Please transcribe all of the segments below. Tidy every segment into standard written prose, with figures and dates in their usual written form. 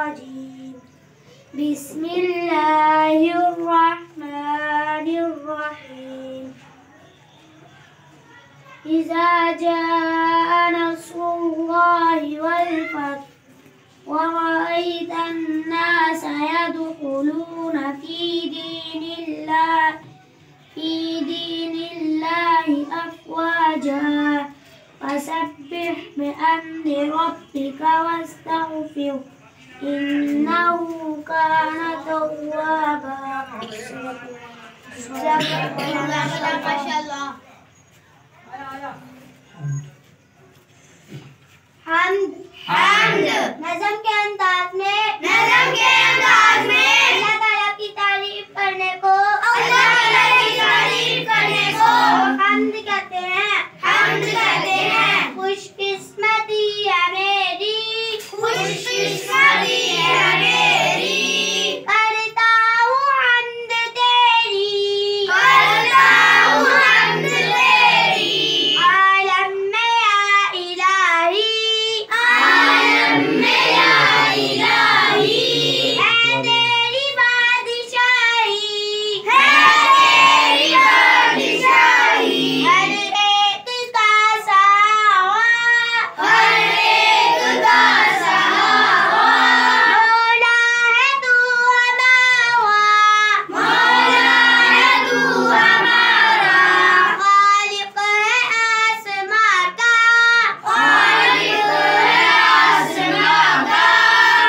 الرجيم بسم الله الرحمن الرحيم إذا جاء نصر الله والفتح ورأيت الناس يدخلون في دين الله أفواجا فسبح بحمد ربك واستغفره إنه كان توابا. हमद नज़म के अंदाज में अल्लाह ताला की तारीफ करने को हमद कहते हैं। खुशकिस्मती है मेरी करता हूँ हमद तेरी आलम में या इलाही है तेरी बादशाही हर एक का सावा मौला है तू हमारा खालिक है आसमां का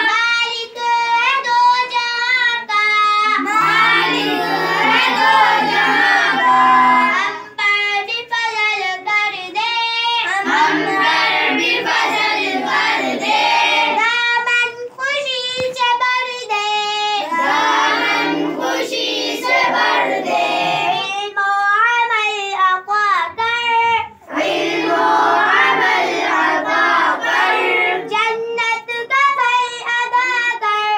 मालिक है दो जहां का हम पर भी फजल कर दे दामन खुशी से भर दे इल्म व अमल अता कर जन्नत का फल अदा कर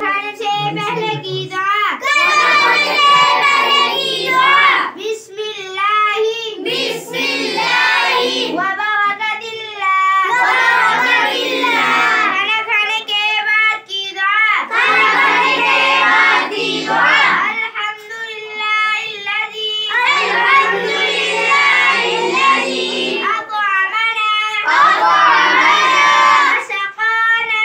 खाने से पहले की दुआ बिस्मिल्लाही व बरकतिल्लाह खाना खाने के बाद की दुआ अल्हम्दुलिल्लाहिल्लज़ी अत'अमना वसक़ाना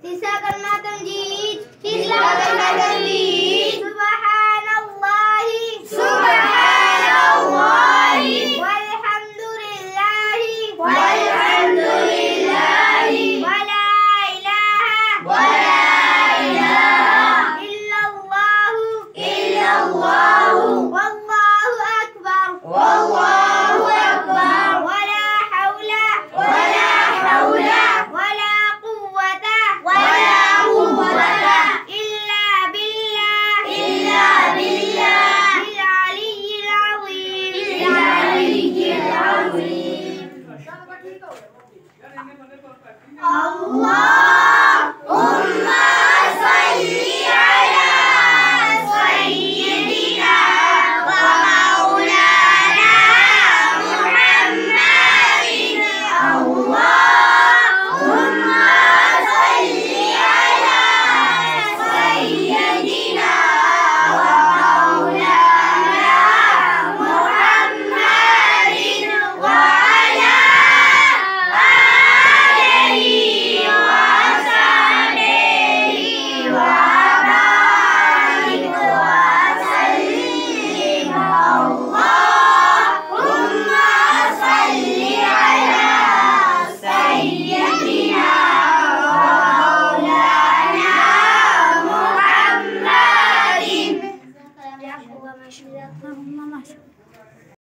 तीसरा कलमा तमजीद सुब्हानल्लाहि वल्हम्दुलिल्लाहि वला इलाहा इल्लल्लाहु वल्लाहु अकबर वला हौला वला quwwata إلا بالله العلي العظيم اللهم صل على سيدنا ومولانا محمد اللهم صل على سيدنا ومولانا محمد وعلى آله وصحبه وبارك وسلم اللهم صل على سيدنا ومولانا محمد.